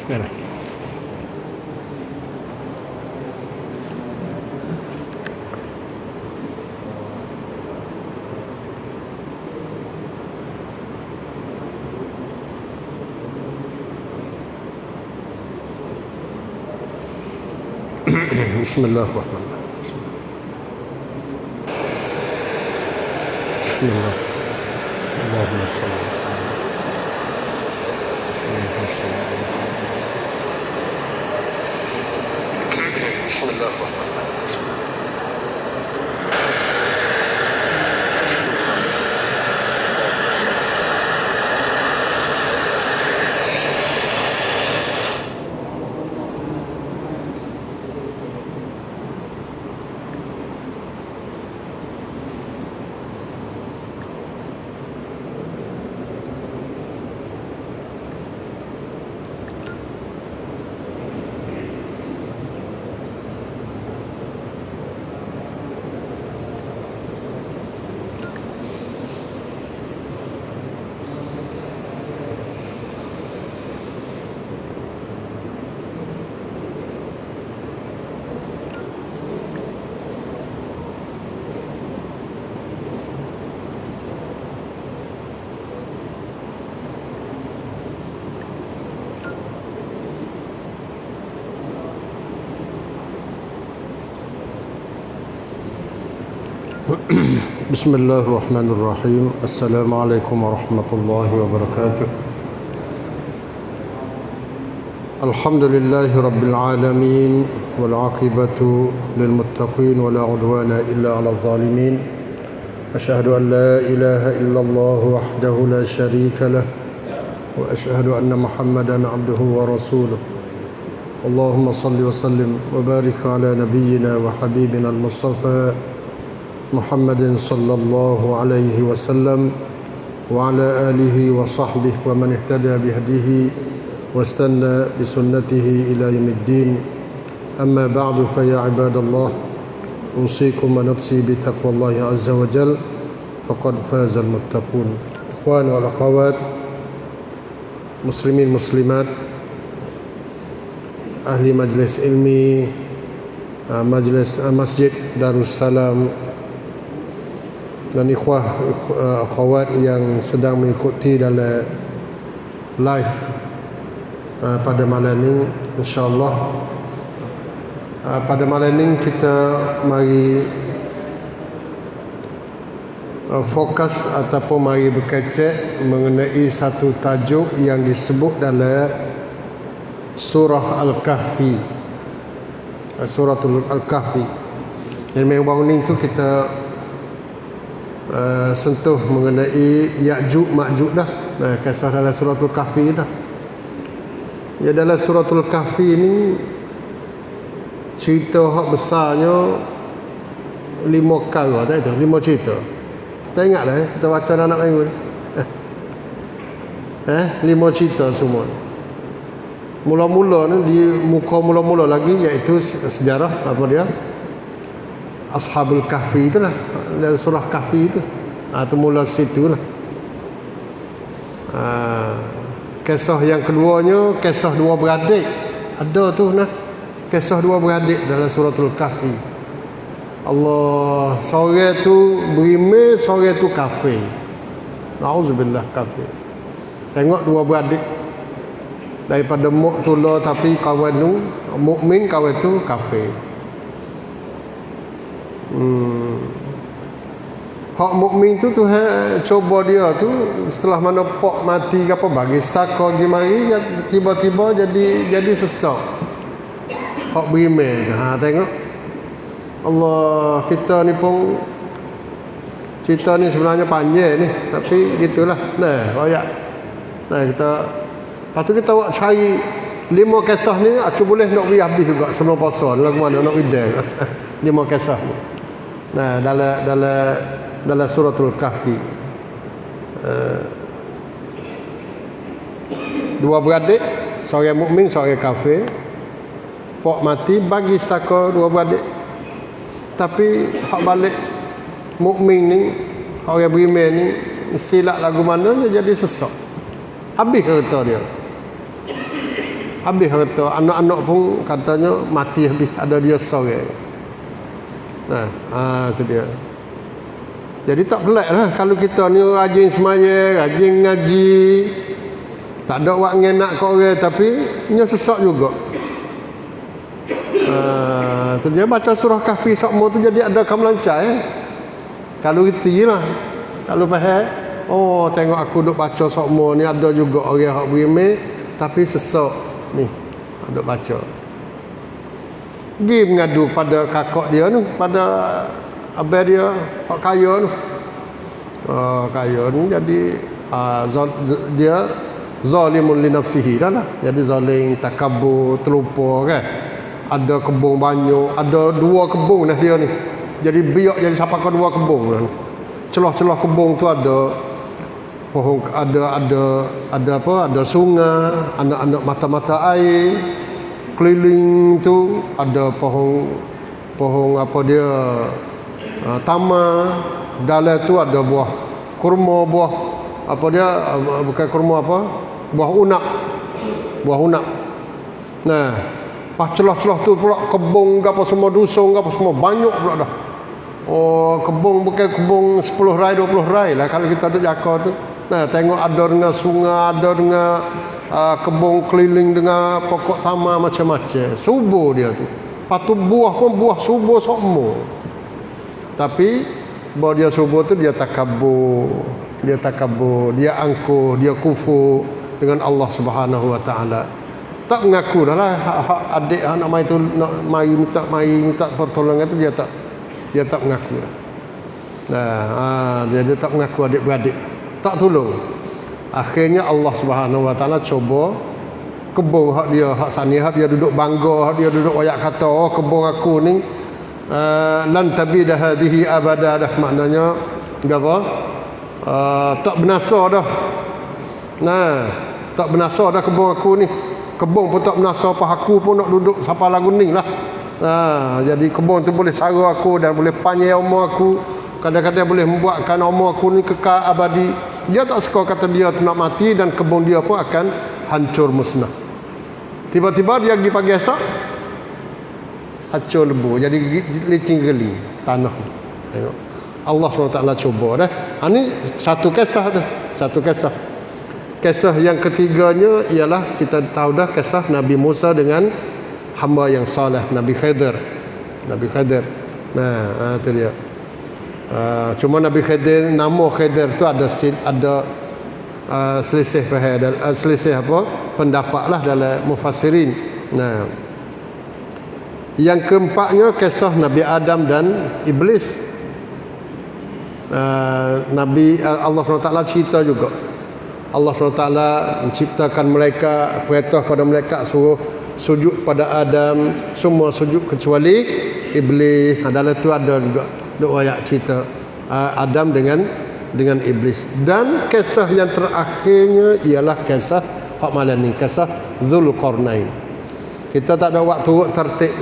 Bismillahirrahmanirrahim. Bismillah. Allahumma salli ala Bismillahirrahmanirrahim. Bismillahirrahmanirrahim. Assalamualaikum warahmatullahi wabarakatuh. Alhamdulillahi rabbil alamin wal aqibatu lil muttaqin wa la udwana illa 'alal zalimin. Asyhadu an la ilaha illallah wahdahu la syarika lah wa asyhadu anna Muhammadan 'abduhu wa rasuluh. Allahumma salli wa sallim wa barik ala nabiyyina wa habibina al-Mustafa Muhammadin sallallahu alaihi wasallam wa ala alihi wa sahbihi wa man ihtada bihadihi wastanna bisunnatihi ila yaumiddin. Amma ba'du, fa ya ibadallah, usikum wa nafsi bi taqwallahi azza wa jal, faqad fazal muttaqun. Ikhwan wal akhawat, muslimin muslimat, ahli majlis ilmi, majlis Masjid Darussalam, dan akhwat yang sedang mengikuti dalam live pada malam ini, insya-Allah. Pada malam ini kita mari fokus ataupun mari berkecek mengenai satu tajuk yang disebut dalam surah Al-Kahfi, suratul Al-Kahfi. Jadi baru ni tu kita sentuh mengenai Ya'juj Ma'juj dah. Kisah dalam suratul Kahfi dah. Ya, dalam suratul Kahfi ni cerita hak besarnya 5 kali tak itu, 5 cerita. Tak ingat lah kita baca anak minggu ni. 5 cerita semua. Mula-mula ni di muka mula-mula lagi, iaitu sejarah apa dia? Ashabul Kahfi itulah, dari surah Kahfi itu. Itu mula situ lah. Kisah yang keduanya, kisah dua beradik. Ada tu nah, kisah dua beradik dalam suratul Kahfi. Allah, seorang tu berimeh, seorang tu kafir. Nauzubillah, kafir. Tengok dua beradik daripada mu'tula, tapi kawan tu mukmin, kawan tu kafir. Hak mukmin tu Tuhan coba dia tu, setelah mana pok mati ke apa, bagi saka pergi mari, tiba-tiba jadi sesak. Hak beriman tu, tengok Allah, kita ni pun cerita ni sebenarnya panjang ni, tapi gitulah. Royak. Kita lepas tu kita buat cari 5 kisah ni, aku boleh nak beri habis juga sebelum puasa. Lagu mana nak bidang 5 kisah ni. Dalam suratul Kahfi. Dua beradik, seorang mukmin, seorang kafir. Pok mati bagi saka dua beradik. Tapi hak balik mukmin ni, orang beriman ni, silap lagu mana dia jadi sesak. Habis kereta dia. Habis kata anak-anak pun katanya mati habis, ada dia seorang. Itu dia. Jadi tak pelik lah kalau kita ni rajin semaya, rajin ngaji, tak ada wak ngenak kat orang, tapi nya sesak juga. Tu dia baca surah Kahfi sokmo tu jadi ada kamlancar Kalau reti lah. Kalau faham, oh tengok aku duk baca sokmo ni ada juga orang hak berimeh tapi sesak ni duk baca. Pergi mengadu pada kakak dia tu, pada abang dia hak kaya tu. Kaya ni jadi dia zalimun li nafsihi dah lah. Jadi zalim, takabur, terlupa kan. Ada kebun banyak, ada 2 kebun dah dia ni. Jadi biak jadi siapa kau 2 kebun lah. Celah-celah kebun tu ada pohon, ada apa? Ada sungai, anak-anak mata-mata air. Keliling tu ada pohon apa dia? Tamar. Dalam tu ada buah kurma, buah apa dia? Bukan kurma apa? Buah unak. Nah, pas celah-celah tu pula kebun apa semua dusung apa semua banyak pula dah. Oh, kebun bukan kebun 10 rai 20 rai lah kalau kita duduk Jakarta tu. Nah, tengok ada dengan sungai, ada dengan kebun keliling dengan pokok tamar macam-macam. Subur dia tu. Patu buah pun buah subur semua. Tapi bahawa dia subur tu dia takabur, dia angkuh, dia kufur dengan Allah Subhanahu wa taala. Tak mengaku dah lah adik anak mai tu nak minta pertolongan tu dia tak mengaku dah. Dia tak mengaku adik-beradik, tak tolong. Akhirnya Allah Subhanahu wa taala cuba kebun hak sani hak dia duduk bangga, hak dia duduk royak kata, oh kebun aku ni lan tabida hadhihi abada dah, maknanya apa? Tak binasa dah. Tak binasa dah kebun aku ni. Kebun pun tak binasa, apa aku pun nak duduk sampai lagu ni lah. Jadi kebun tu boleh sara aku dan boleh panjang umur aku. Kadang-kadang boleh membuatkan umur aku ni kekal abadi. Dia tak suka kata dia tu nak mati dan kebun dia pun akan hancur musnah. Tiba-tiba dia pergi pagi esok hancur lebu, jadi licin geling tanah. Tengok Allah SWT cuba dah. Ini satu kisah tu, satu kisah. Kisah yang ketiganya ialah kita tahu dah kisah Nabi Musa dengan hamba yang soleh, Nabi Khidir. Itu dia. Cuma Nabi Khidir, nama Khidir tu ada selisih faham, selisih apa pendapat lah dalam mufassirin. Yang keempatnya kisah Nabi Adam dan Iblis. Allah SWT cerita juga. Allah SWT menciptakan mereka, perintah pada mereka suruh sujud pada Adam, semua sujud kecuali Iblis. Dalam tu ada juga ayat cerita Adam dengan Iblis. Dan kisah yang terakhirnya ialah kisah hak malam ni, kisah Zulkarnain. Kita tak ada waktu tertib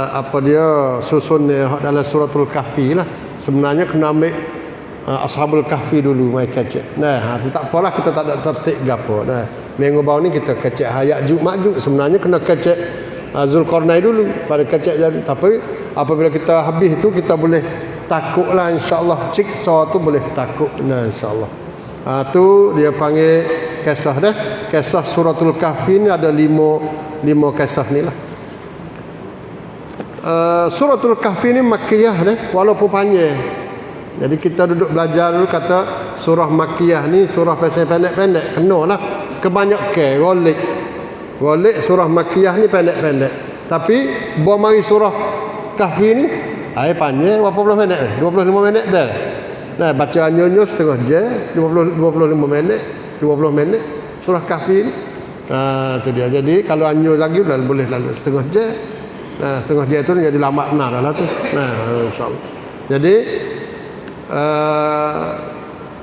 apa dia susun hak dalam suratul Kahfi lah. Sebenarnya kena ambil Ashabul Kahfi dulu mai kecek. Tu tak apalah, kita tak ada tertib gapo. Minggu baru ni kita kecek Ya'juj Ma'juj. Sebenarnya kena kecek Zulkarnain dulu pada kecek jadi. Tapi apabila kita habis itu kita boleh takutlah insya-Allah, ciksa tu boleh takut insya-Allah. Tu dia panggil kisah dah. Kisah suratul Kahfi ni ada lima kisah ni lah. Suratul Kahfi ni Makkiyah dah, walaupun panjang. Jadi kita duduk belajar dulu kata surah Makkiyah ni surah pendek-pendek, kenalah. Kebanyakan golek surah Makkiyah ni pendek-pendek. Tapi buat mari surah Kahfi ni panjang, berapa puluh minit? 25 minit dah. Baca anyo-anyo setengah jam, 25 minit, 20 minit surah Kahfi ni. Tu dia. Jadi kalau anyo lagi boleh lalu setengah jam. Setengah jam tu jadi lama benar lah tu. Insya-Allah. Jadi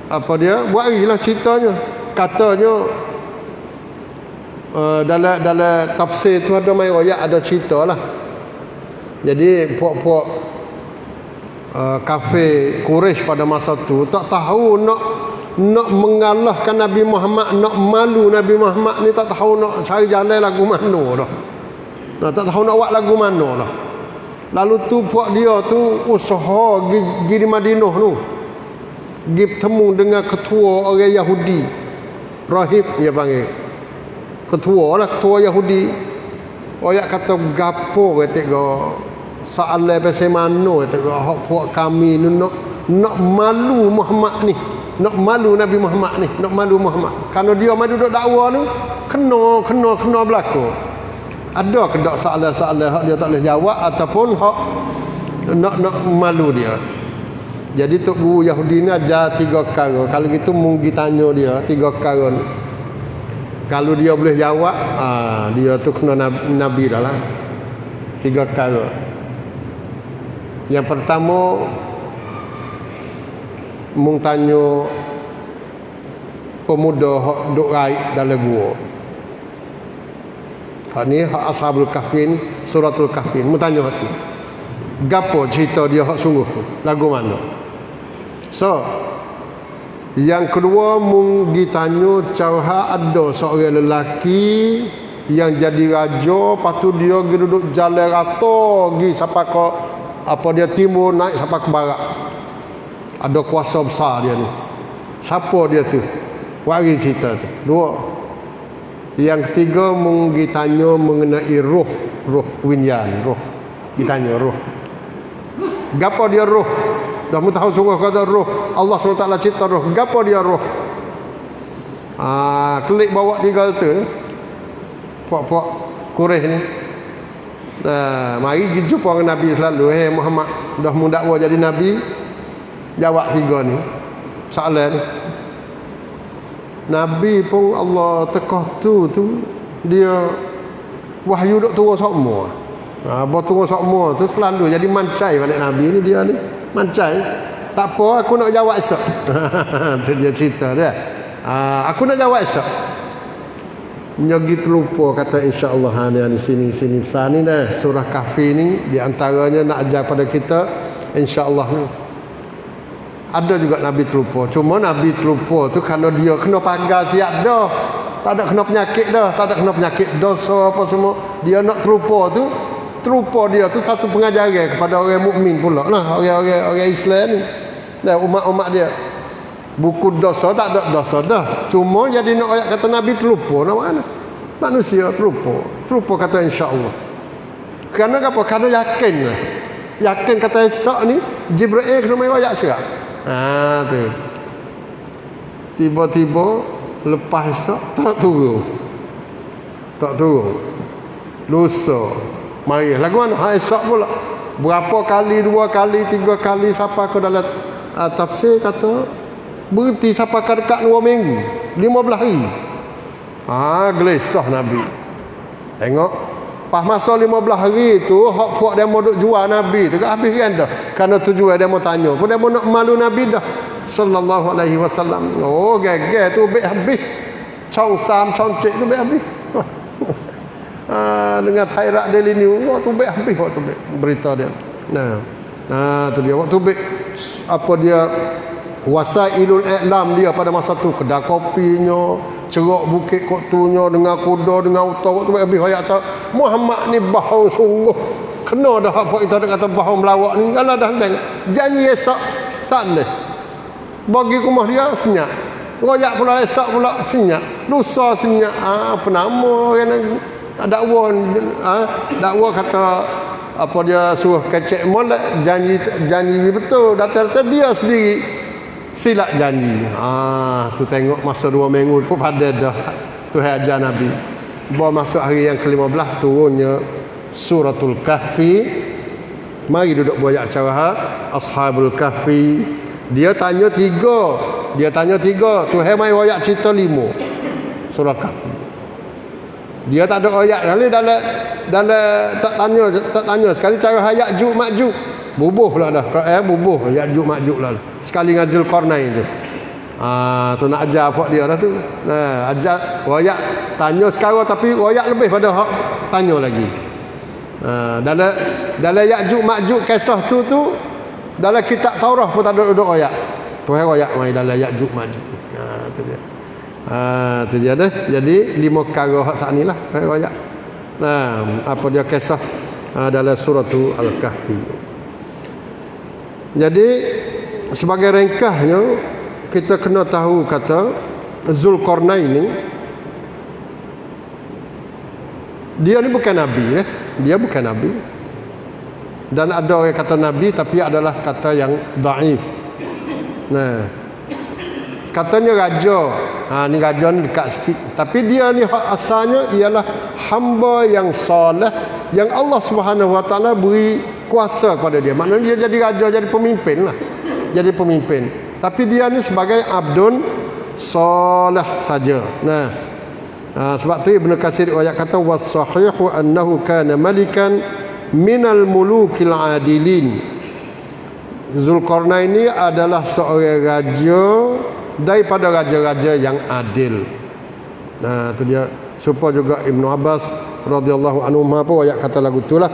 apa dia buat larilah ceritanya. Katanya dalam tafsir tu ada mai ayat, ada cerita lah. Jadi puak-puak kafir Quraisy pada masa tu tak tahu nak nak mengalahkan Nabi Muhammad, nak malu Nabi Muhammad ni, tak tahu nak cari jalan lagu mana dah. Nah, tak tahu nak buat lagu mana dah. Lalu tu puak dia tu usaha pergi di Madinah tu. Pergi bertemu dengan ketua orang Yahudi. Rahib dia panggil. Ketua lah, ketua Yahudi. Orang kata gapo ketika soalan pasal mana ketika hak puak kami ni nak malu Muhammad ni. Nak malu Nabi Muhammad ni, nak malu Muhammad. Kerana dia mari duduk dakwa tu kena berlaku. Ada ke tak soalan-soalan hak dia tak boleh jawab ataupun hak nak malu dia. Jadi tok guru Yahudi ni ajar 3 perkara. Kalau gitu mungkin tanya dia 3 perkara ni. Kalau dia boleh jawab, dia tu kena nabi dah lah. 3 perkara. Yang pertama, mung tanya pemuda hak duk raik dalam gua. Hak ni hak Ashabul Kahfi, suratul Kahfi. Mung tanya hak tu. Gapo cerita dia hak sungguh tu? Lagu mana? So, yang kedua mung ditanya cara ada seorang lelaki yang jadi raja, lepas tu dia pergi duduk jalan rata, pergi sampai ke apa dia timur naik sampai ke barat. Ada kuasa besar dia ni. Siapa dia tu? Wari cerita tu. 2. Yang ketiga mungkin tanya mengenai roh winyaan, roh. Ditanya roh. Gapo dia roh? Dah mu tahu sungguh kata roh. Allah SWT cipta roh. Gapo dia roh? Klik bawa 3 tu. Puak-puak Quraisy ni. Mari pergi jumpa dengan Nabi selalu. Muhammad, dah mu dakwa jadi Nabi. Jawab 3 ni soalan ni. Nabi pun Allah tekah tu dia wahyu duk turun semua. Turun semua tu selalu jadi mancai balik Nabi ni, dia ni mancai. Tak apa, aku nak jawab esok. Tu dia cerita dia. Aku nak jawab esok. Nyogi terlupa kata insya-Allah ni sini besar ni dah. Surah Kahfi ni di antaranya nak ajar pada kita insya-Allah ni. Ada juga Nabi terlupa. Cuma Nabi terlupa tu kerana dia kena pagar siap dah. Tak ada kena penyakit dah. Tak ada kena penyakit dosa apa semua. Dia nak terlupa tu. Terlupa dia tu satu pengajaran kepada orang mukmin pula lah. Orang Islam ni. Dan umat-umat dia. Buku dosa tak ada dosa dah. Cuma jadi nak ayat kata Nabi terlupa. Nak mana? Manusia terlupa. Terlupa kata insya-Allah. Kerana apa? Kerana yakin lah. Yakin kata esok ni Jibril kena main ayat surat. Tu. Tiba-tiba lepas esok tak turun. Lusa. Mari lagu mana? Esok pula. Berapa kali, 2 kali, 3 kali sampai ke dalam tafsir kata berhenti sampai ke dekat 2 minggu, 15 hari. Gelesah Nabi. Tengok pas masa 15 hari tu hak puak dia mau duk jual Nabi tu habis kan dah. Kerana tujuan dia mau tanya, pun dia mau nak malu Nabi dah sallallahu alaihi wasallam. Geger tu habis. Chong Sam Chong Cik tu habis. Dengan Thairat Daily News tu habis waktu berita dia. Tu dia waktu apa dia wasailul i'lam dia pada masa tu, kedai kopinya, cerok bukit kotunya dengan kuda dengan unta waktu habis ayat tu Muhammad ni bohong sungguh. Kena dah apa kita kata bohong melawak ni. Kalau dah tengok janji esok tak boleh. Bagi rumah dia senyap. Royak pula esok pula senyap. Lusa senyap. Apa nama yang dakwa kata apa dia suruh kecek molek janji betul. Data-data dia sendiri silap janji. Tu tengok masa 2 minggu pun pada dah Tuhan ajar Nabi. Bawa masuk hari yang ke-15 turunnya suratul Kahfi. Mari duduk buat acara Ashabul Kahfi. Dia tanya 3. Tuhan mai royak cerita 5. Surah Kahfi. Dia tak ada ayat dalam tak tanya sekali cara ayat Ya'juj Ma'juj. Bubuh lah dah. Bubuh Ya'juj Ma'juj lah. Sekali dengan Zulkarnain tu. Tu nak ajar apa dia dah tu. Ajar royak tanya sekarang tapi royak lebih pada hak tanya lagi. Dalam Ya'juj Ma'juj kisah tu dalam kitab Taurah pun tak ada royak. Tu royak mai dalam Ya'juj Ma'juj. tu dia. Tu dia dah. Jadi 5 perkara hak sat nilah riwayat. Apa dia kisah dalam surah Al-Kahfi. Jadi sebagai ringkasnya kita kena tahu kata Zulkarnain ni dia ni bukan nabi dia bukan nabi, dan ada orang kata nabi tapi adalah kata yang dhaif. Katanya raja. Ni raja ni dekat sikit, tapi dia ni asalnya ialah hamba yang soleh yang Allah Subhanahu Wa Taala beri kuasa kepada dia. Maknanya dia jadi raja, jadi pemimpin lah. Jadi pemimpin. Tapi dia ni sebagai abdun soleh saja. Sebab tu Ibnu Katsir ayat kata was-sahihu annahu kana malikan minal mulukil adilin. Zulkarnain ini adalah seorang raja daripada raja-raja yang adil. Tu dia. Supaya juga Ibnu Abbas radhiyallahu anhu apa ayat kata lagu itulah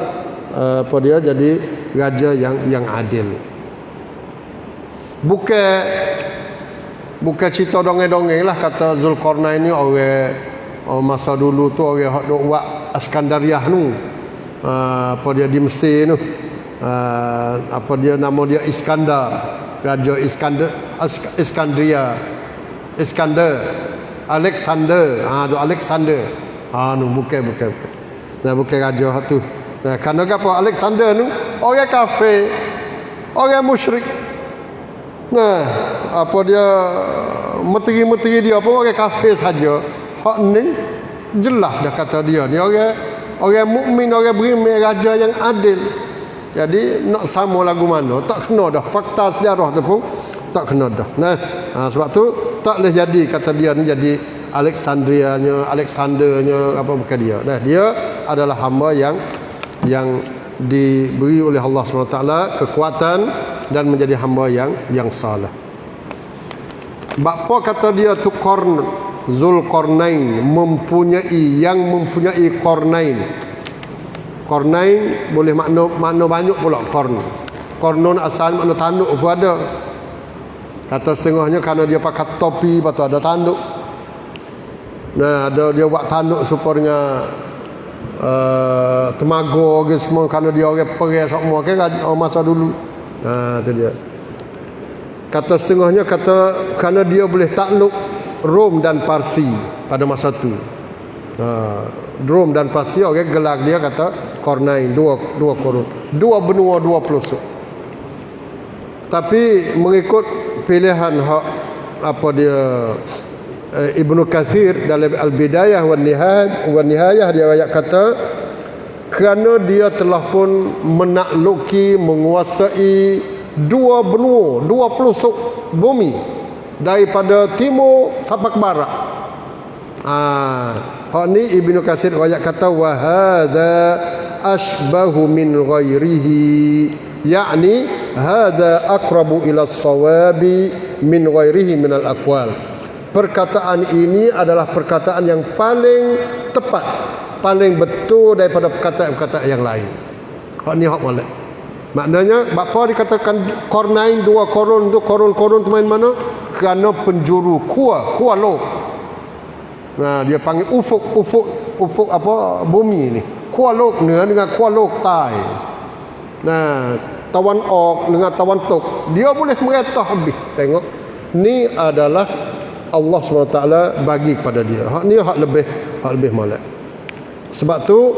apa dia jadi raja yang adil. Bukan cerita dongeng-dongeng lah kata Zulkarnain ni orang masa dulu tu orang hak dok buat Iskandariah tu. Apa dia di Mesir tu. Apa dia nama dia Iskandar, raja Iskandria, Alexander. Tu Alexander. Bukan. Bukan raja hak tu. Kerana apa Alexander tu orang kafir, orang musyrik. Apa dia menteri-menteri dia pun orang kafir saja. Hak ni jelas dah kata dia ni orang mukmin, orang beriman, raja yang adil. Jadi nak sama lagu mana tak kena dah, fakta sejarah tu pun tak kena dah. Sebab tu tak boleh jadi kata dia ni jadi Alexandernya apa bukan dia. Dia adalah hamba yang diberi oleh Allah SWT kekuatan dan menjadi hamba yang saleh. Bapa kata dia tu Zulkarnain mempunyai Qarnain. Qarnain boleh makna banyak pula Qarnun asal makna tanduk pun ada. Kata setengahnya kerana dia pakai topi lepas tu ada tanduk. Ada dia buat tanduk supaya dengan temaga ke semua kerana dia orang perang semua kan masa dulu. Tu dia. Kata setengahnya kata kerana dia boleh takluk Rom dan Parsi pada masa tu. Rom dan Parsi orang gelar dia kata Qarnain, dua korun, dua benua, dua pelosok. Tapi mengikut pilihan hak apa dia Ibnu Katsir dalam Al-Bidayah wan Nihayah dia ayat kata kerana dia telah pun menakluki, menguasai dua benua, dua pelosok bumi daripada timur sampai ke barat. Hak ni Ibnu Katsir ayat kata wa hadza ashbahu min ghairihi, yakni hadza aqrabu ila as-sawabi min ghairihi min al-aqwal. Perkataan ini adalah perkataan yang paling tepat, paling betul daripada perkataan-perkataan yang lain. Hak ni hak molek. Maknanya bapa dikatakan Qarnain dua korun tu, korun tu main mana? Kerana penjuru kuah lok. Dia panggil ufuk apa bumi ni. Kuah lok ni dengan kuah lok tai. Tawan ok dengan tawan tok, dia boleh meretah habis. Tengok. Ni adalah Allah SWT bagi kepada dia. Hak ni hak lebih molek. Sebab tu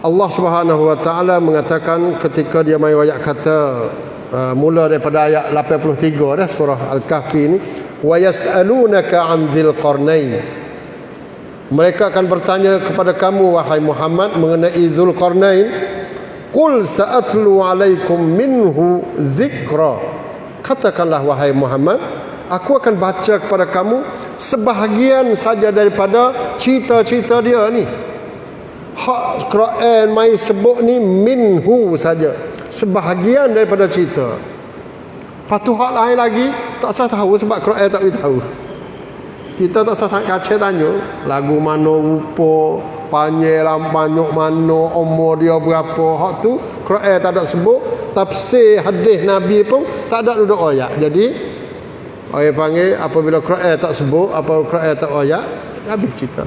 Allah Subhanahu Wa Taala mengatakan ketika dia mai ayat kata mula daripada ayat 83 dah surah Al-Kahfi ni, wa yas'alunaka 'an dzil qarnain. Mereka akan bertanya kepada kamu wahai Muhammad mengenai Zulkarnain. Qul sa'atlu 'alaikum minhu dzikra. Katakanlah wahai Muhammad, aku akan baca kepada kamu sebahagian saja daripada cerita-cerita dia ni. Hak Quran mai sebut ni minhu saja, sebahagian daripada cerita. Patu hak lain lagi tak usah tahu sebab Quran tak beritahu. Kita tak usah kaca tanya lagu mana rupa, panjang banyak mana, umur dia berapa. Hak tu Quran tak ada sebut, tafsir hadis Nabi pun tak ada duduk ayat. Jadi Orang panggil apabila Quran tak sebut, apa Quran tak ayat, habis cerita.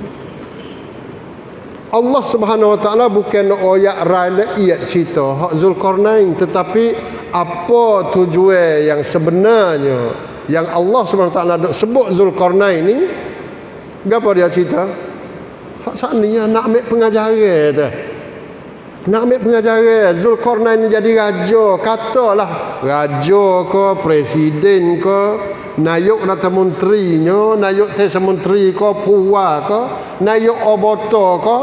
Allah Subhanahu Wa Taala bukan nak ayat rakyat cerita hak Zulkarnain, tetapi apa tujuan yang sebenarnya yang Allah Subhanahu Wa Taala nak sebut Zulkarnain ni, gapo dia cerita? Hak sakninya nak ambil pengajaran tu. Nak ambil pengajaran Zulkarnain jadi raja, katalah raja ke presiden ke nayuk nata menterinya, nayuk tesa menteri ke puwa ke, nayuk oboto ke,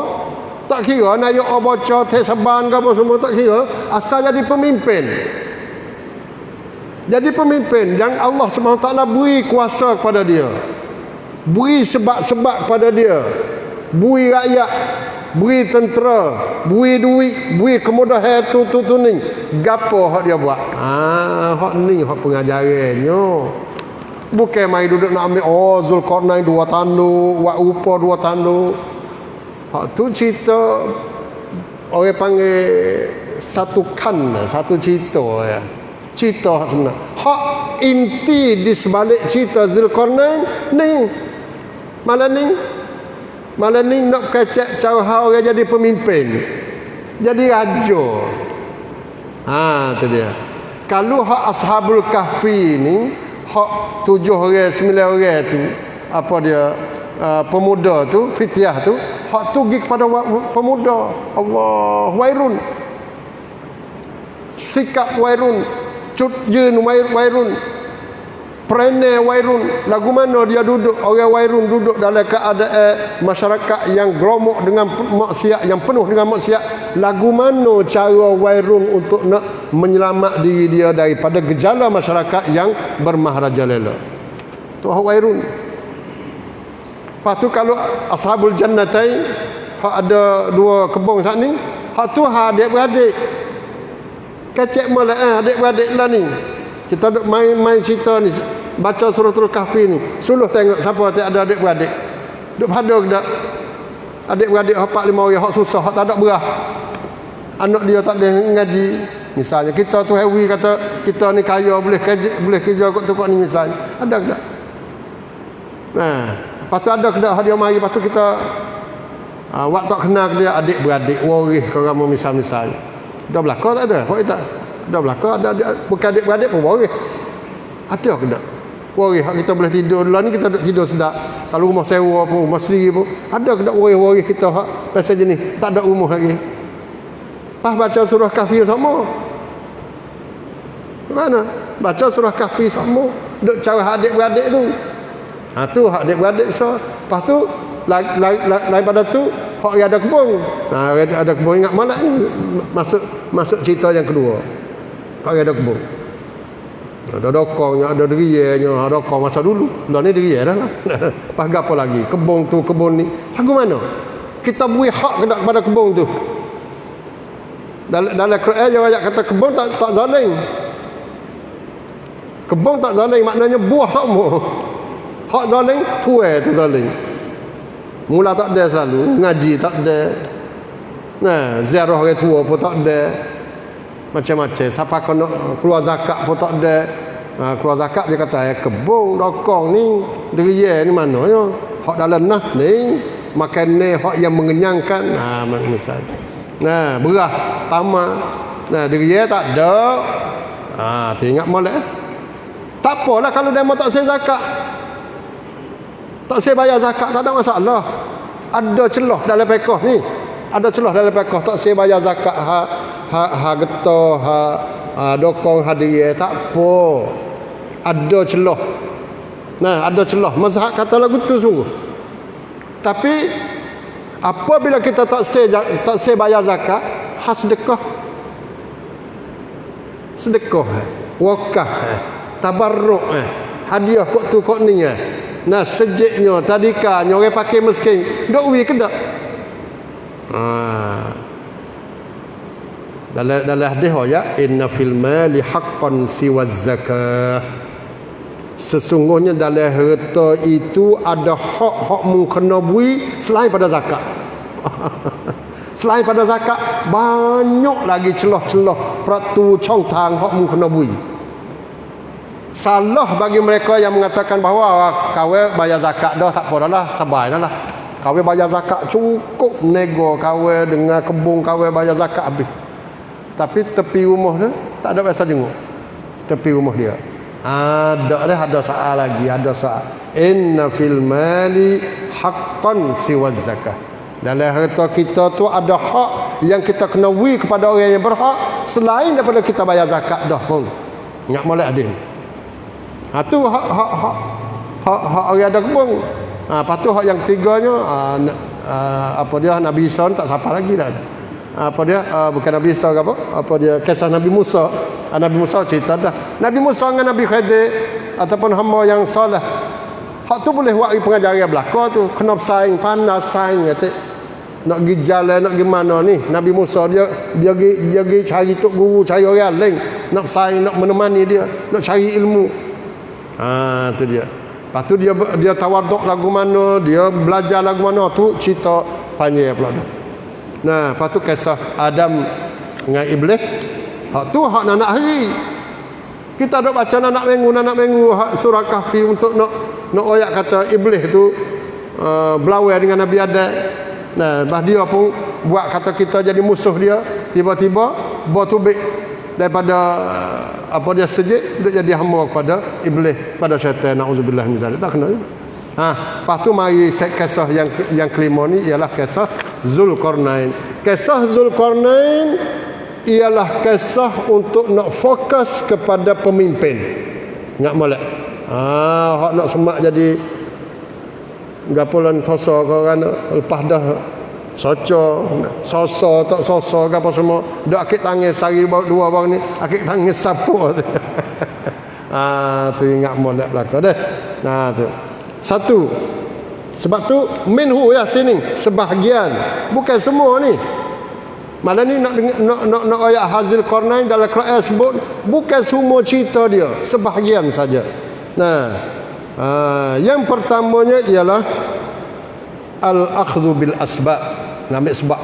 tak kira nayuk oboco tesa ban ke apa semua, tak kira, asal jadi pemimpin. Jadi pemimpin yang Allah SWT beri kuasa kepada dia, beri sebab-sebab kepada dia, beri rakyat, beri tentera, beri duit, beri kemudahan tu ni. Gapo hak dia buat? Hak ni hak pengajarannya. Bukan mai duduk nak ambil Zulkarnain 2 tanduk, Wak Upa 2 tanduk. Hak tu cerita orang panggil satu cerita ya. Cerita hak sebenar. Hak inti di sebalik cerita Zulkarnain ni malah ni nak kecek cara orang jadi pemimpin, jadi raja. Tu dia. Kalau hak Ashabul Kahfi ni, hak 7 orang 9 orang tu, apa dia, pemuda tu, fitiah tu, hak tu pergi kepada pemuda. Allah, wairun, sikap wairun, cut jeun wairun, perene wairun. Lagu mana dia duduk, orang wairun duduk dalam keadaan masyarakat yang geromok dengan maksiat, yang penuh dengan maksiat. Lagu mana cara wairun untuk nak menyelamat diri dia daripada gejala masyarakat yang bermahrajalela. Tu hak wairun. Lepas tu kalau Ashabul Jannatain, hak ada 2 kebun saat ni, hak tu hak adik-beradik. Kecek malah adik-beradik lah ni. Kita duk main cerita ni, baca suratul Kahfi ni, suluh tengok siapa tak ada adik-beradik. Duk pada ke tak? Adik-beradik 4-5 orang hak susah, hak tak ada berah. Anak dia tak ada ngaji. Misalnya kita tu hewi kata kita ni kaya, boleh kerja kot tu kot ni misalnya. Ada ke tak? Lepas tu ada ke tak dia mari, lepas tu kita waktu tak kenal dia adik-beradik, waris ke orang misal-misalnya. Dah belakang tak ada? Hak tak. Dah belakang ada bukan adik-beradik pun waris. Ada ke tak? Waris hak kita boleh tidur dulu ni, kita tidur sedap. Kalau rumah sewa pun, rumah sendiri pun, ada ke tak waris kita hak pasal jenis tak ada rumah lagi. Pas baca surah Kahfi sama. Mana? Baca surah Kahfi sama. Duk cara adik-beradik tu. Tu hak adik-beradik so. Lepas tu lain pada tu hak yang ada kebun. Ada kebun, ingat malam ni masuk cerita yang kedua. Hak yang ada kebun. Ada dokongnya, ada derianya, ada dokong masa dulu. Lah ni deria dah lah. Pas gapo lagi? Kebun tu, kebun ni. Lagu mana? Kita beri hak kepada kebun tu. Dalam Quran dia ayat kata kebun tak zalim. Kebun tak zalim maknanya buah tak semua. Hak zalim tuai tu zalim. Mula tak ada selalu, ngaji tak ada. Ziarah orang tua pun tak ada. Macam-macam. Siapa kena keluar zakat pun tak ada. Keluar zakat dia kata kebun dokong ni deria ni mana ya? Hak dalam nah ni makan ni hak yang mengenyangkan. Misalnya. Berah, tamak. Deria tak ada. Teringat molek. Tak apalah kalau dia tak sayar zakat. Tak sayar bayar zakat tak ada masalah. Ada celah dalam fiqh ni. Ada celah dalam fiqh tak sayar bayar zakat ha getah, dokong hadiah tak apa. Ada celah. Ada celah. Mazhab kata lagu tu sungguh. Tapi apabila kita tak say bayar zakat, sedekah, wakaf, tabarruk, hadiah kok tu kok ni. Sejiknya tadika orang pakai miskin, dok wi ke dak? Dalam hadis ya, inna fil mali haqqan siwaz zakah. Sesungguhnya dalam harta itu ada hak-hak mengkena bui selain pada zakat. Selain pada zakat banyak lagi celah-celah peratu cong tang hak mengkena bui. Salah bagi mereka yang mengatakan bahawa kawin bayar zakat dah, tak apa dah lah, sabar dah lah. Kawin bayar zakat cukup, nego kawin dengan kebun kawin bayar zakat habis. Tapi tepi rumah tu tak ada biasa jenguk. Tepi rumah dia. Ada soal lagi, ada soal. Inna fil mali haqqan siwa zakah. Dalam harta kita tu ada hak yang kita kena beri kepada orang yang berhak selain daripada kita bayar zakat dah pun. Ingat molek adil. Tu hak orang ada kebun. Lepas tu hak yang ketiganya apa dia Nabi Isa tak siapa lagi dah. Apa dia bukan Nabi Isa ke apa dia kisah Nabi Musa. Nabi Musa cerita dah. Nabi Musa dengan Nabi Khidir ataupun hamba yang soleh. Hak tu boleh buat pengajaran belaka tu, kena bersaing, panas saing kata. Nak pergi jalan, nak pergi mana ni? Nabi Musa dia pergi cari tok guru, cari orang lain, nak bersaing, nak menemani dia, nak cari ilmu. Tu dia. Lepas tu dia tawaduk lagu mana, dia belajar lagu mana, tu cerita panjang pula dah. Nah, lepas tu kisah Adam dengan Iblis. Hak tu hak nanak hari. Kita dok baca nanak minggu hak surah Kahfi untuk nak ayat kata Iblis tu berlawan dengan Nabi Adam. Nah, lepas dia pun buat kata kita jadi musuh dia, tiba-tiba bertubik daripada apa dia sejid dia jadi hamba kepada iblis, pada syaitan, naudzubillah min zalik. Tak kena. Lepas tu mari kisah yang kelima ni ialah kisah Zulkarnain. Kisah Zulkarnain ialah kisah untuk nak fokus kepada pemimpin. Ingat molek. Hak nak semak jadi gapolan soso kau kan lepas dah soso tak soso ke apa semua dak akik tangis sari dua bang ni akik tangis siapa tu. Tu ingat molek belaka dah. Tu satu sebab tu minhu ya sini sebahagian bukan semua ni. Malah ni nak ayat Hazil Qarnain dalam Quran sebut bukan semua cerita dia, sebahagian saja. Yang pertamanya ialah al-akhdhu bil asbab, ambil sebab.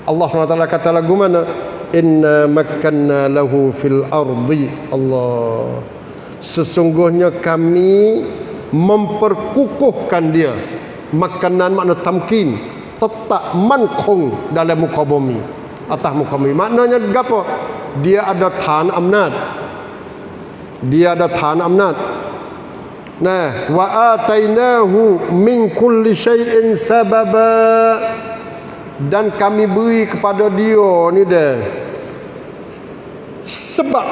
Allah SWT kata lagu mana? Inna makkanna lahu fil ardi. Allah, sesungguhnya kami memperkukuhkan dia. Makanan makna tamkin, tetap mankung dalam muka bumi, atas muka bumi. Maknanya apa? Dia ada tahan amnat. Nah, wa atainahu min kulli syai'in sababa, dan kami beri kepada dia ni dah sebab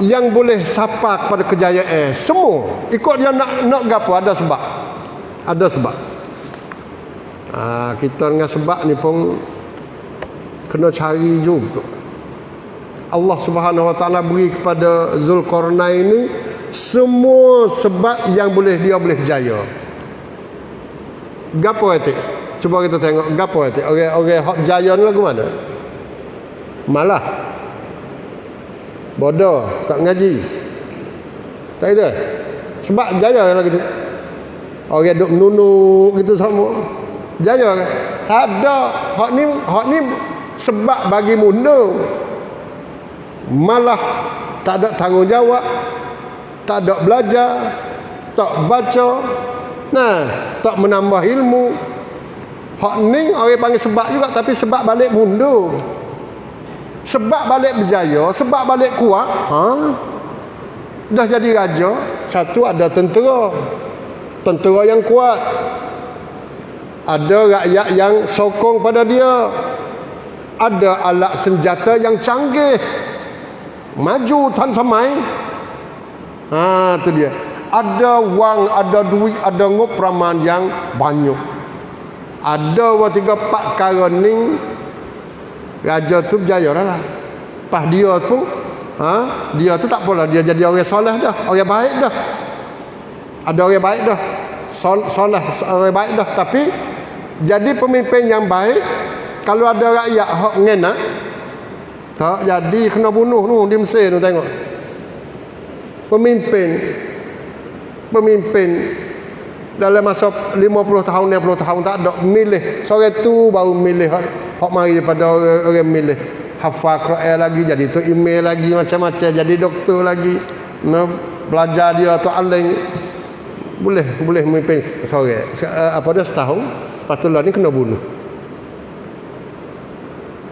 yang boleh sapa kepada kejayaan semua. Ikut dia nak gapo, ada sebab. Kita dengan sebab ni pun kena cari juga. Allah Subhanahu Wa Taala beri kepada Zulkarnain ni semua sebab yang dia boleh jaya. Gapo etik? Cuba kita tengok gapo etik. Orang hak jaya ni lagu mana? Malah bodoh, tak ngaji. Tak ada. Sebab jaya lah gitu. Orang duk menunduk gitu sama. Jaya kan? Tak ada. Hak ni sebab bagi mundur. Malah tak ada tanggungjawab, tak ada belajar, tak baca, tak menambah ilmu. Hak ni orang panggil sebab juga, tapi sebab balik mundur. Sebab balik berjaya, sebab balik kuat. Dah jadi raja, satu ada tentera yang kuat. Ada rakyat yang sokong pada dia. Ada alat senjata yang canggih. Maju tan samai. Tu dia. Ada wang, ada duit, ada ngopraman yang banyak. Ada 3-4 kara ni raja tu berjaya lah. Pas dia tu dia tu tak apalah, dia jadi orang soleh dah, orang baik dah. Ada orang baik dah. Soleh orang baik dah, tapi jadi pemimpin yang baik kalau ada rakyat hak ngenak tak jadi kena bunuh tu di Mesir tu tengok. Pemimpin dalam masa 50 tahun 60 tahun tak ada milih. Sore tu baru milih hak mari daripada orang milih hafal Quran lagi, jadi tu email lagi macam-macam, jadi doktor lagi. belajar dia atau aling boleh memimpin sore apa dia setahun, lepas tu lah ni kena bunuh.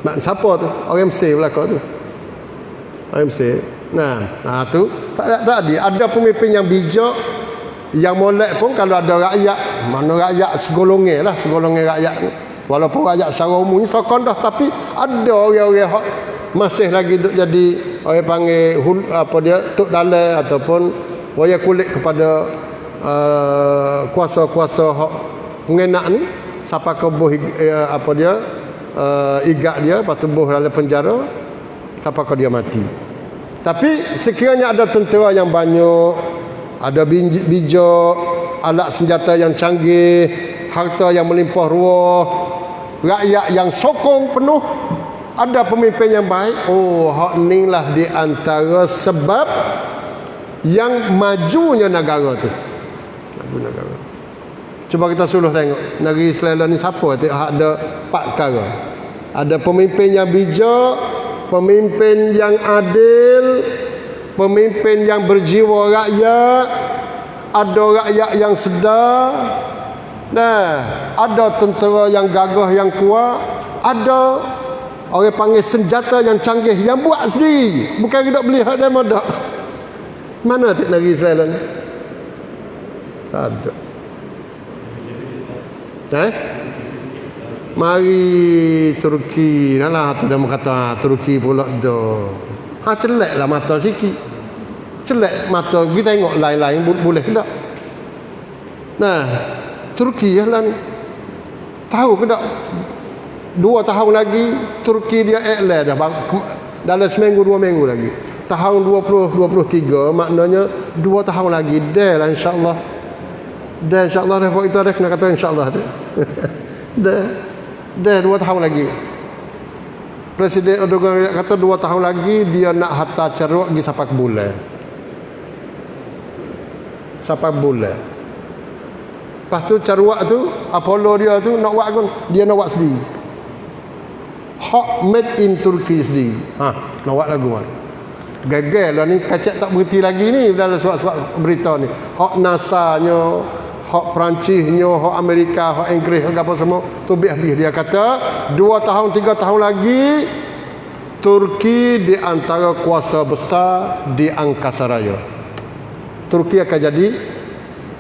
Mak siapa tu? Orang Mesir belaka tu. Orang Mesir. Nah tu tak ada pemimpin yang bijak, yang molek pun kalau ada rakyat, mana rakyat segolongan rakyat ni. Walaupun rakyat secara umumnya sokong dah, tapi ada orang-orang masih lagi duk jadi orang panggil apa dia tok dalai ataupun wayar kulit kepada kuasa-kuasa hak pengenak ni, siapa ke buh apa dia igat dia, lepas tu buh dalam penjara, siapa ke dia mati. Tapi sekiranya ada tentera yang banyak, ada bijak, alat senjata yang canggih, harta yang melimpah ruah, rakyat yang sokong penuh, ada pemimpin yang baik, hak ni lah di antara sebab yang majunya negara tu. Negara. Cuba kita suluh tengok negeri Sri ni siapa tu ada 4 perkara. Ada pemimpin yang bijak, pemimpin yang adil, pemimpin yang berjiwa rakyat, ada rakyat yang sedar, ada tentera yang gagah yang kuat, ada orang panggil senjata yang canggih yang buat sendiri, bukan kita beli hak demo dak. Mana tu negeri Israel ni? Tak ada. Mari Turki lah tu dia kata Turki pula dah. Celeklah mata sikit. Celek mata kita tengok lain-lain boleh tak? Nah, Turki lah ni. Tahu ke tak? 2 tahun lagi Turki dia iklan dah dalam seminggu 2 minggu lagi. Tahun 2023 maknanya 2 tahun lagi dah lah insya-Allah. Dah insya-Allah dah kita dah kena kata insya-Allah dah. dah 2 tahun lagi. Presiden Erdogan kata 2 tahun lagi dia nak hantar ceruk pergi Sapak bulan. Sapak bulan. Lepas tu ceruk tu Apollo dia tu nak buat kan dia nak buat sendiri. Hak made in Turkey sendiri. Nak buat lagu mana? Gagal lah ni, kacak tak berhenti lagi ni dalam surat-surat berita ni. Hak NASA-nya, hak Perancisnya, hak Amerika, hak Inggeris, hak apa semua tu habis. Dia kata 2 tahun 3 tahun lagi Turki di antara kuasa besar di angkasa raya. Turki akan jadi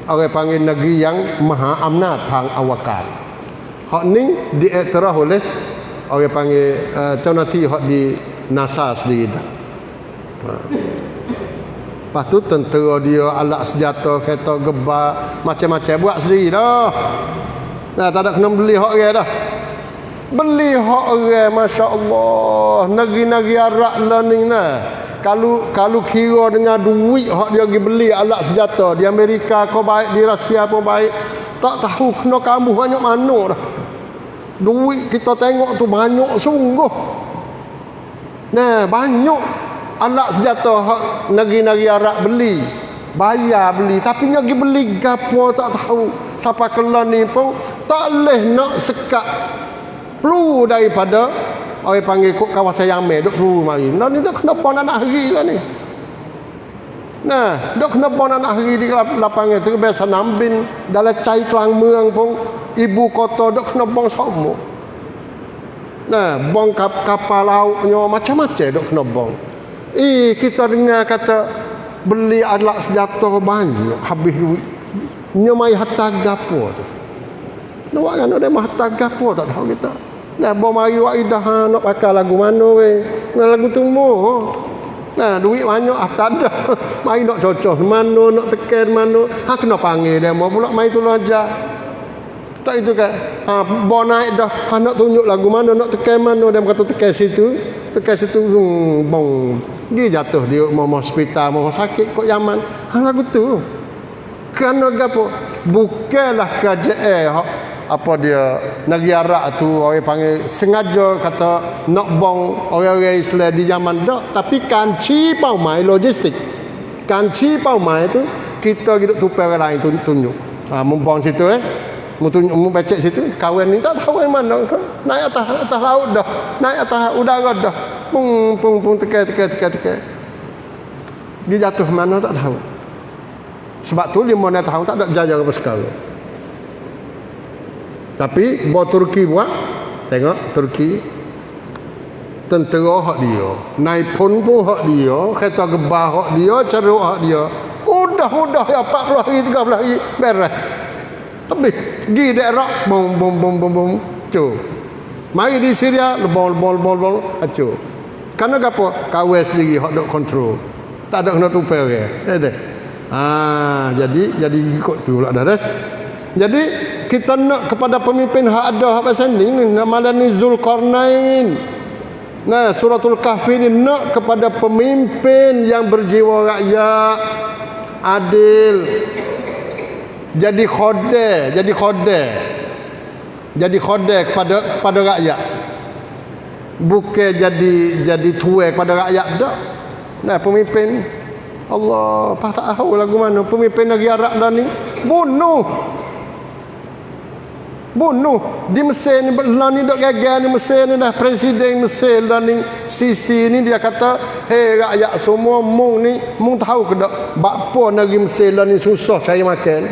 orang panggil negeri yang maha amnat hang awakan. Hak ni diiktiraf oleh orang panggil nanti hak di NASA sendiri dah. Lepas tu tentera dia, alat senjata, kereta gebak, macam-macam buat sendiri dah. Tak ada kena beli hak orang dah. Beli hak orang, masya-Allah. Negeri-negeri Arab lah ni nah. Kalau kira dengan duit hak dia pergi beli alat senjata di Amerika kau baik, di Rusia pun baik, tak tahu kena kamu banyak mana dah. Duit kita tengok tu banyak sungguh. Banyak alat senjata hak negeri-negeri Arab beli, bayar beli, tapi pergi beli gapo tak tahu. Siapa kelan ni pun tak boleh nak sekat peluru daripada orang panggil kawasan Yamen duk peluru mari. Ni dak kena pon anak hari lah ni. Dok kena pon anak hari di lapangan tu biasa nambin dalam cai Kelang Meang pun ibu kota dok kena bong semua. Bong kapal lautnya macam-macam dok kena bong. Kita dengar kata beli alat senjata banyak habis duit. Nyamai harta gapo tu. Nak buat kan ada harta gapo tak tahu kita. Bom mari waidah nak pakai lagu mana weh. Lagu tu mo. Duit banyak tak ada. Mari nak cocok mana, nak tekan mana. Kena panggil dia mau pula mai tolong ajar. Tak itu kan. Bom naik dah. Nak tunjuk lagu mana, nak tekan mana. Dia kata tekan situ. Tekan situ bong. Dia jatuh dia mau hospital, mau sakit kok Yaman. Lagu tu. Kerana gapo? Bukanlah kerajaan apa dia negeri Arab tu orang panggil sengaja kata nak bong orang-orang Islam di Yaman dak, tapi kanci paumai logistik. Kanci paumai tu kita hidup tupai orang lain tunjuk. Membong situ membecek situ kawan ni tak tahu yang mana. Naik atas laut dah, naik atas udara dah. Pung tekan. Dia jatuh mana tak tahu. Sebab tu 5 tahun tak ada jaya apa sekarang. Tapi buat Turki buat, tengok Turki, tentera hak dia, naipun pun hak dia, kereta gebah hak dia, ceruk hak dia. Mudah ya 40 hari 30 hari beres. Habis gi daerah bom cu. Mari di Syria bom acu. Karena apa? Kawal sendiri hak dok kontrol. Tak ada kena tupai orang. Jadi ikut tu lah dah. Jadi kita nak kepada pemimpin hak ada hak pasal ni ngamalan ni Zulkarnain. Nah, suratul Kahfi ni nak kepada pemimpin yang berjiwa rakyat, adil. Jadi khodeh kepada rakyat. Bukan jadi tuai kepada rakyat dak. Nah, pemimpin Allah, apa tak tahu lagu mana pemimpin negeri Arab dah ni bunuh di Mesir ni belah ni dok gagal ni Mesir ni dah presiden Mesir dah ni Sisi ni dia kata hei rakyat semua mung tahu ke dak bakpo negeri Mesir dah ni susah cari makan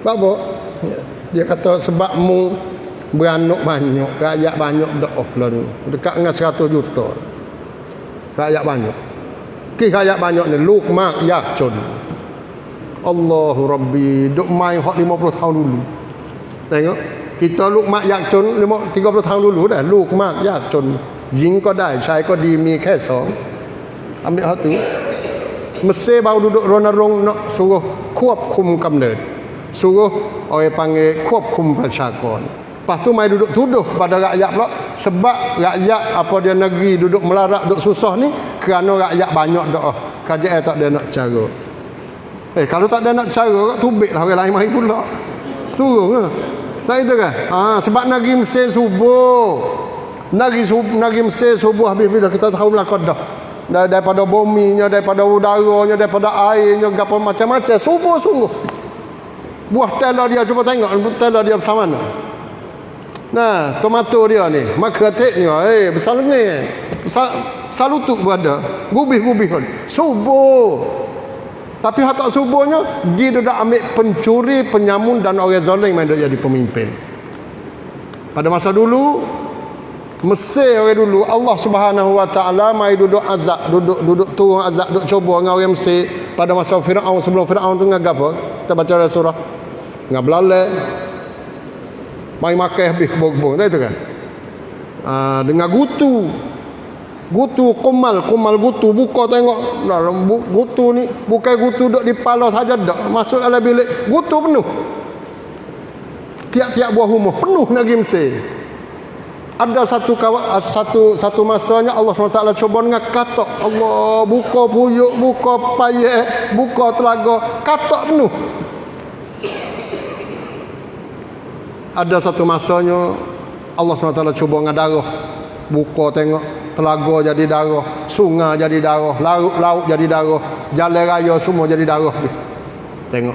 bakpo dia kata sebab mung beranak banyak rakyat banyak dak lah ni dekat dengan 100 juta rakyat banyak rakyat banyak ni Luk Mak Yak Chun Allahu Rabbi duk main hot 50 tahun dulu. Tengok kita Luk Mak Yak Chun 30 tahun dulu dah Luk Mak Yak Chun Jing ko dai Sai ko di miแค่ 2 ambil hot tu Mesir baru duduk rondong nak suruh kuap-kum kemded suruh orang panggil kuap-kum persakon. Lepas tu mai duduk tuduh pada rakyat pula sebab rakyat apa dia negeri duduk melarat duduk susah ni kerana rakyat banyak doa. Kerajaan tak ada nak cara. Kalau tak ada nak cara tubiklah orang lain mai pula. Turun ke? Tak itu kan? Sebab negeri Mesir subuh. Negeri Mesir subuh habis bila kita tahu melakon dah. Daripada buminya, daripada udaranya, daripada airnya, apa macam-macam subuh sungguh. Buah telah dia cuba tengok telah dia bersama mana. Nah, tomato dia ni, makretek ni, besar lengan. Besar lutut pun ada. Gubih-gubih pun. Subuh. Tapi hak tak subuhnya, dia dah ambil pencuri, penyamun dan orang zalim yang dah jadi pemimpin. Pada masa dulu, Mesir orang dulu, Allah Subhanahu Wa Taala mai duduk azab, duduk turun azab, duduk cuba dengan orang Mesir pada masa Firaun sebelum Firaun tu ngagap apa? Kita baca dalam surah. Ngablale. Mai makan habis kebong-kebong tak itu kan dengan gutu kumal gutu buka tengok gutu ni bukan gutu duduk di pala saja dak masuk dalam bilik gutu penuh tiap-tiap buah rumah penuh negeri Mesir ada satu masanya Allah SWT cuba dengan katak Allah buka puyuk buka payah buka telaga katak penuh. Ada satu masanya Allah SWT cuba dengan darah buka tengok telaga jadi darah sungai jadi darah laut jadi darah jalan raya semua jadi darah tengok.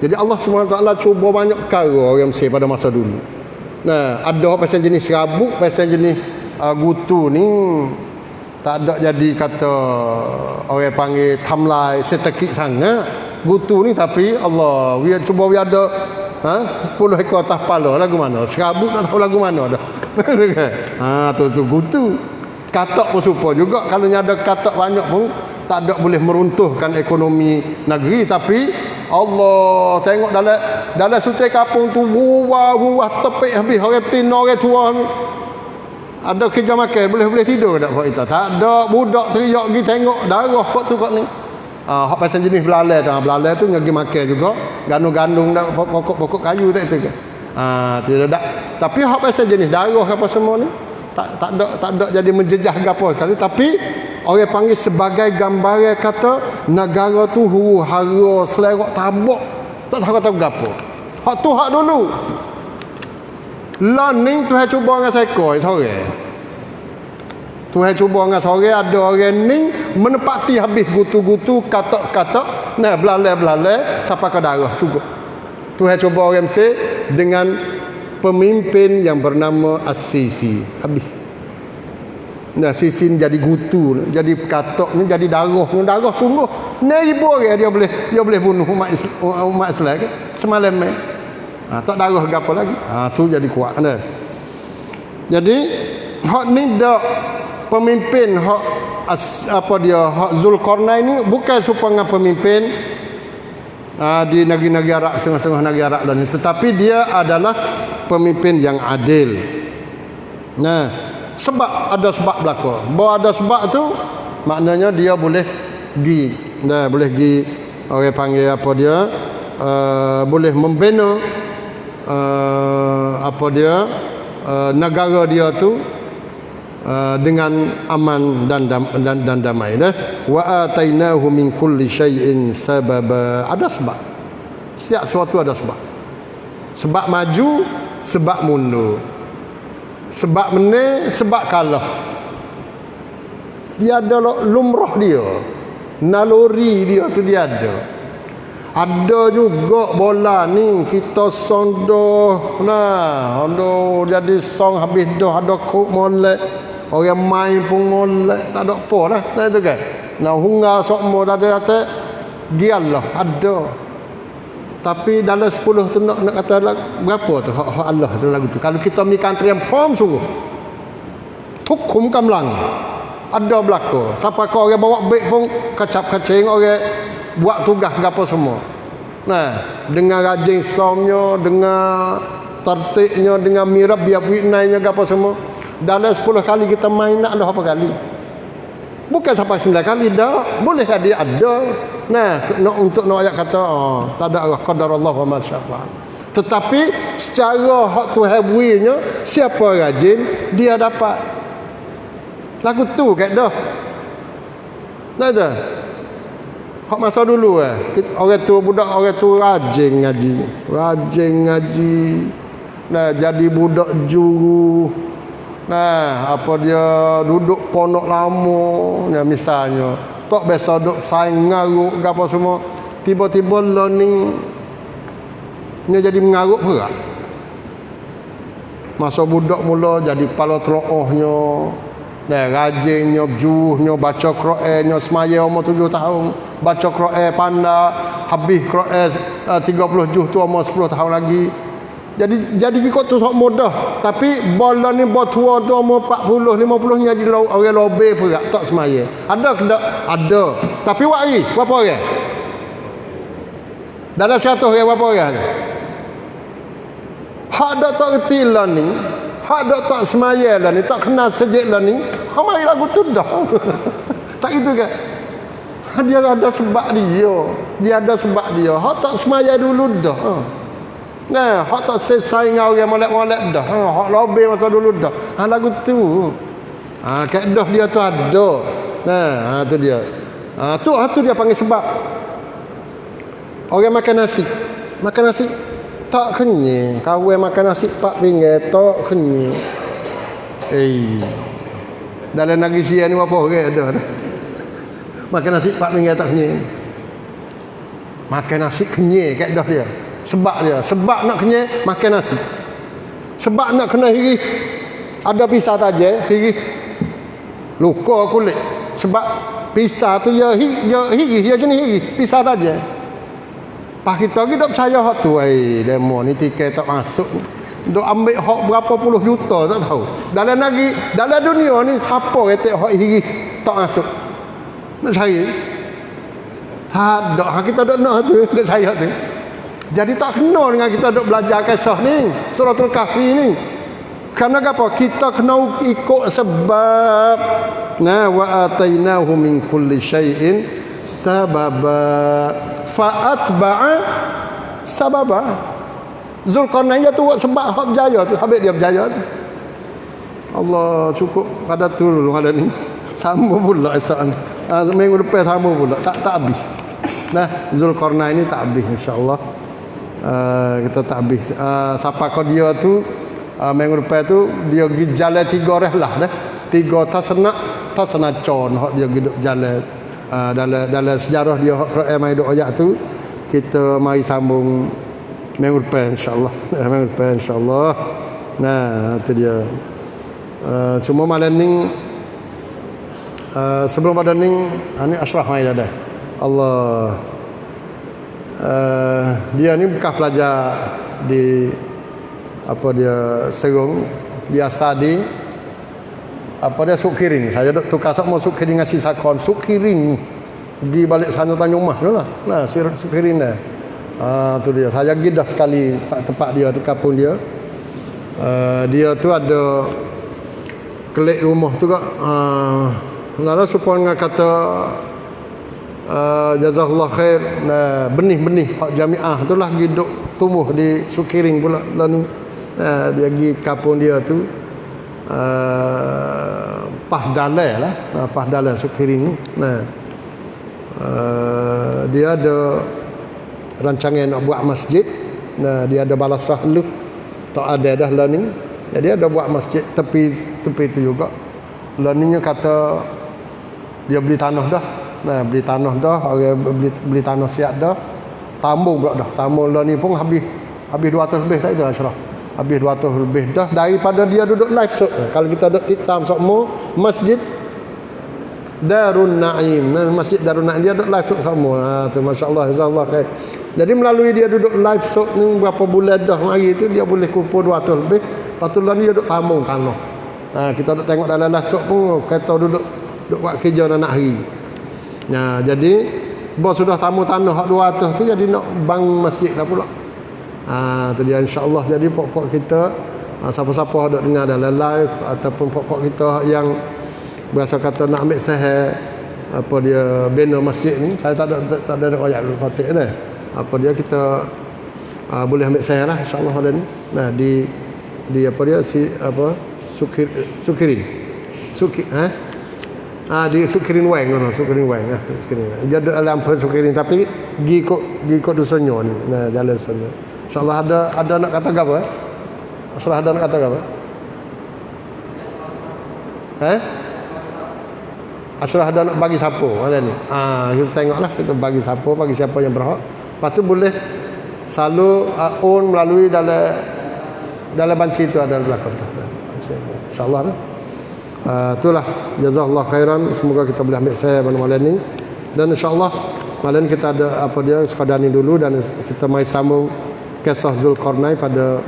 Jadi Allah SWT cuba banyak perkara orang Mesir pada masa dulu. Nah, ada pasal jenis serabut pasal jenis gutu ni tak ada jadi kata orang panggil tamlai setekik sangat gutu ni tapi Allah dia cuba dia ada 10 ekor atas kepala lagu mana serabut tak tahu lagu mana dah tu gutu katak pun serupa juga kalau ada katak banyak pun tak ada boleh meruntuhkan ekonomi negeri tapi Allah tengok dalam sutai kampung tu buah tepik habis orang tino orang tua habis ada kerja makan boleh tidur tak buat kita tak ada budak teriak pergi tengok darah kot tu kat ni. Hak pasal jenis belalai tu. Belalai tu ngagi makan juga. Gandung-gandung dah pokok-pokok kayu tak itu ke. Tidak ada. Tapi hak pasal jenis darah apa semua ni tak ada jadi menjejah gapo sekali tapi orang panggil sebagai gambaran kata negara tu huru-hara selerak tabak tak tahu kata gapo. Hak tu hak dulu. Learning tu cuba dengan seekor sore. Tuhan cuba dengan sore ada orang ni menepati habis gutu-gutu katak-katak nah belalai sampai ke darah cukup. Tuhan cuba orang Mesir dengan pemimpin yang bernama As-Sisi habis. Nah, sisin jadi gutu, jadi katok ni, jadi darah sungguh. Ni ribu orang dia boleh bunuh umat Islam ke? Semalam ni. Tak darah ke apa lagi. Tu jadi kuat dah. Jadi hak ni dak pemimpin hak hak Zulkarnain ni bukan supaya pemimpin di negeri-negeri Arab, setengah-setengah negeri Arab ni, tetapi dia adalah pemimpin yang adil. Nah, sebab ada sebab berlaku. Bahawa ada sebab tu maknanya dia boleh pergi. Nah, boleh pergi, orang panggil apa dia, boleh membina negara dia tu dengan aman dan damai dah. Wa atainahu min kulli syai'in sababa. Ada sebab. Setiap sesuatu ada sebab. Sebab maju, sebab mundur. Sebab menang, sebab kalah. Dia ada lumrah dia. Naluri dia tu dia ada. Ada juga bola ni kita sondoh. Aduh, jadi song habis dah ada kok molek. Orang main pun molek, tak ada apa lah. Nah itu kan. Nah hungga sok mo data giallah ada. Tapi dalam 10 tu nak kata berapa tu hak Allah tu lagu tu. Kalau kita mi country yang form sungguh. Tukum kamlang. Ada berlaku. Siapa kau orang bawa beg pun kacap-kacing orang buat tugas apa semua. Nah, dengan rajin somnya, dengan tertibnya, dengan mirab biar witnainya apa semua. Dalam 10 kali kita main nak ada berapa kali? Bukan sampai 9 kali dah. Boleh dia ada. Nah, untuk ayat kata tak ada Allah qadarullah wa ma syaa. Tetapi secara hak Tuhan buinya, siapa rajin dia dapat. Lagu tu kat dah. Nah dah. Hak masa dulu orang tua budak orang tu rajin ngaji. Nah, jadi budak juru. Nah, apa dia duduk pondok lama, nah misalnya, tak biasa duduk saing ngaruk ke apa semua, tiba-tiba learning nya jadi mengaruk berat. Masa budak mula jadi pala terohnya, nah rajinnya, juhnya, baca Qurannya, semaya umur 7 tahun, baca Quran pandai, habis Quran 30 juz tu umur 10 tahun lagi. Jadi ikut tu sok mudah. Tapi bola ni bot tua tu umur 40 50 nya jadi orang lobe perak tak semaya. Ada ke tak? Ada. Tapi wari berapa orang? Dalam 100 orang berapa orang? Hak dak tak reti lah ni. Hak dak tak semaya lah ni, tak kenal sejak lah ni. Hak mari lagu tu dah. Tak gitu kan? Dia ada sebab dia. Dia ada sebab dia. Hak tak semaya dulu dah. Nah, hak tak selesai dengan orang molek-molek dah. Hak lobe masa dulu dah. Lagu tu. Kaedah dia tu ada. Nah, tu dia. Tu dia panggil sebab. Orang makan nasi. Makan nasi tak kenyang. Kawan makan nasi 4 ringgit tak kenyang. Dalam negeri Sia ni apa orang ada. Makan nasi 4 ringgit tak kenyang. Makan nasi kenyang kaedah dia. Sebab nak kenyang makan nasi. Sebab nak kena hirih ada pisah saja hirih luka kulit. Sebab pisah tu dia hirih dia jenis hirih pisah saja. Pak kita lagi tak percaya hak tu. Demo ni tiket tak masuk. Dok ambil hak berapa puluh juta tak tahu. Dalam negeri, dalam dunia ni siapa kata hak hirih tak masuk. Nak cari. Tak ada. Kita tak nak tu, nak cari hak tu. Jadi tak kena dengan kita duk belajar kisah ni, Suratul Kahfi ni. Karena apa? Kita kena ikut sebab. Nah, wa atainahu min kulli syai'in sababa fa'atba'a sababa. Zulkarnain dia tu buat sebab hak berjaya tu, habis dia berjaya tu. Allah cukup pada tu dulu ada ni. Sama pula esok ni. Minggu depan sama pula, tak habis. Nah, Zulkarnain ni tak habis insya-Allah. Kita tak habis. Siapa kau dia tu minggu depan tu dia pergi jalan 3 rehlah dah. 3 tasnak con hak dia pergi jalan dalam sejarah dia hak Quran mai duk ayat tu kita mari sambung minggu depan insya-Allah. Minggu depan insya-Allah. Nah, tu dia. Cuma malam ni Sebelum pada ni Ashraf mai dah. Allah. Dia ni bekas pelajar di apa dia Serong, biasa di apa dia Sukirin. Saya dok tukar sok mau Sukirin ngasih sakon. Sukirin di balik sana Tanjung Mas tu lah. Nah, Sukirin dah. Tu dia. Saya pergi dah sekali tempat dia, tu kampung dia. Dia tu ada kelik rumah tu kak. Nara supaya dengan kata jazakallah khair, benih-benih hak jamiah tu lah pergi duk tumbuh di Sukiring pula lah ni. Dia pergi kampung dia tu Pahdalai lah, Pahdalai Sukiring ni. Dia ada rancangan nak buat masjid. Dia ada balasah lu tak ada dah lah ni. Jadi ada buat masjid tepi tu juga. Lah ni kata dia beli tanah dah. Beli tanah dah, orang beli tanah siap dah. Tambung pula dah. Tambung lah ni pun habis 200 lebih tak itu Ashraf. Habis 200 lebih dah daripada dia duduk live so. Kalau kita duduk tiktam semua masjid Darun Naim. Masjid Darun Naim dia duduk live so semua. Tu masya-Allah, jazakallah khair. Jadi melalui dia duduk live so ni berapa bulan dah hari tu dia boleh kumpul 200 lebih. Lepas tu lah ni dia duduk tambung tanah. Kita duduk tengok dalam live so pun kata duduk buat kerja nak hari. Jadi bos sudah tamu tanah hak 200 tu jadi nak bang masjid lah pula. Tu dia insya-Allah. Jadi pokok kita siapa-siapa ada dengar dalam live ataupun pokok kita yang berasa kata nak ambil sahih apa dia bina masjid ni, saya tak ada ayat al-Fatihah dah. Apa dia kita boleh ambil sahih lah insya-Allah ada ni. Di apa dia Sukirin. Di Sukirin Wang no, Sukirin Wang Sukirin. Dia ada dalam Sukirin tapi gi kok dusunyo ni. Jalan dusunyo. Insya-Allah ada nak kata apa? Asrah ada nak kata apa? Asrah ada nak bagi siapa? Ada ni. Kita tengoklah kita bagi siapa yang berhak. Lepas tu boleh selalu own melalui dalam banci itu ada belakang tu. Insya-Allah dah. Itulah jazakallah khairan, semoga kita boleh ambil saya pada malam ni dan insyaallah malam ni kita ada apa dia sekadar ni dulu dan kita mai sambung kisah Zulkarnain pada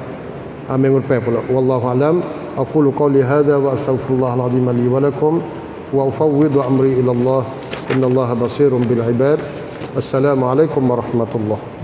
minggu depan pula. Wallahu alam. Aqulu qawli hadza wa astaghfirullahal azim li wa lakum wa ufawwidu amri ila Allah innallaha basirun bil ibad. Assalamualaikum warahmatullahi